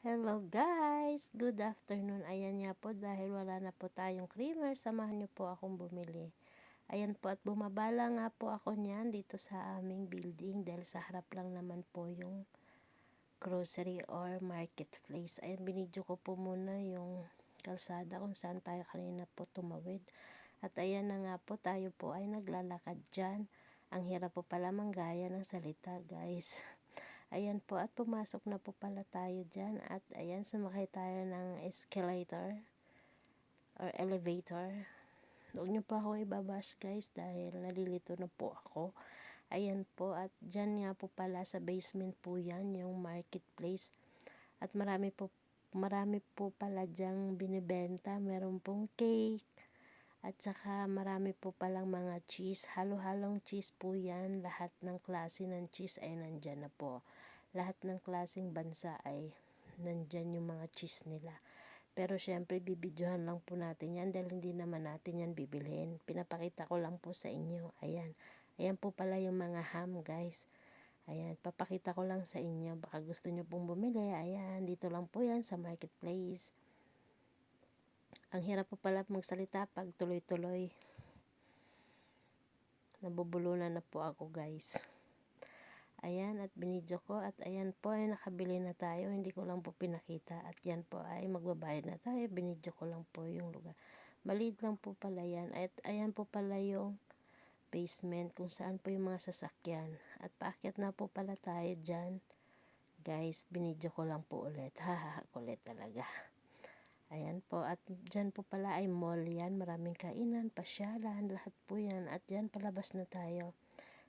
Hello guys! Good afternoon. Ayan nga po dahil wala na po tayong creamer, samahan niyo po akong bumili. Ayan po at bumabala nga po ako niyan dito sa aming building dahil sa harap lang naman po yung grocery or marketplace. Ayan, binidyo ko po muna yung kalsada kung saan tayo kanina po tumawid. At ayan na nga po, tayo po ay naglalakad dyan. Ang hirap po pala manggaya ng salita guys. Ayan po at pumasok na po pala tayo dyan at ayan sumakay tayo ng escalator or elevator. Huwag nyo pa ako ibabash guys dahil nalilito na po ako. Ayan po at dyan nga po pala sa basement po yan yung marketplace at marami po pala dyang binibenta. Meron pong cake at saka marami po palang mga cheese, halo-halong cheese po yan. Lahat ng klase ng cheese ay nandyan na po. Lahat ng klaseng bansa ay nandyan yung mga cheese nila. Pero syempre bibidyohan lang po natin yan dahil hindi naman natin yan bibilhin. Pinapakita ko lang po sa inyo. Ayan. Ayan po pala yung mga ham guys. Ayan, papakita ko lang sa inyo. Baka gusto nyo pong bumili. Ayan, dito lang po yan sa marketplace. Ang hirap po pala magsalita pag tuloy-tuloy. Nabubulunan na po ako guys. Ayan at binidyo ko at ayan po ay nakabili na tayo. Hindi ko lang po pinakita at yan po ay magbabayad na tayo. Binidyo ko lang po yung lugar. Maliit lang po pala yan. At ayan po pala yung basement kung saan po yung mga sasakyan. At paakyat na po pala tayo dyan. Guys, binidyo ko lang po ulit. Haha, kulit talaga. Ayan po at dyan po pala ay mall yan. Maraming kainan, pasyalan, lahat po yan. At yan palabas na tayo.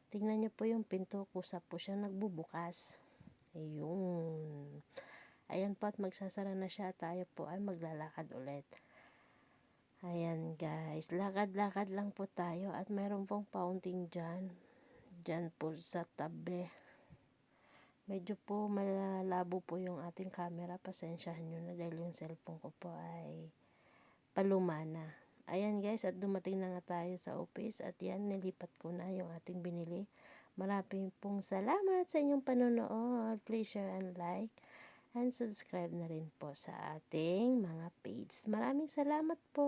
Tingnan niyo po yung pinto, kusa po siya nagbubukas. Ayun. Ayan po at magsasara na siya. Tayo po ay maglalakad ulit. Ayan guys, lakad-lakad lang po tayo at mayroon pong fountain dyan. Dyan po sa tabi. Medyo po malabo po yung ating camera. Pasensyahan nyo na dahil yung cellphone ko po ay paluma na. Ayan guys at dumating na nga tayo sa office at yan nilipat ko na yung ating binili. Maraming pong salamat sa inyong panonood. Please share and like and subscribe na rin po sa ating mga page. Maraming salamat po.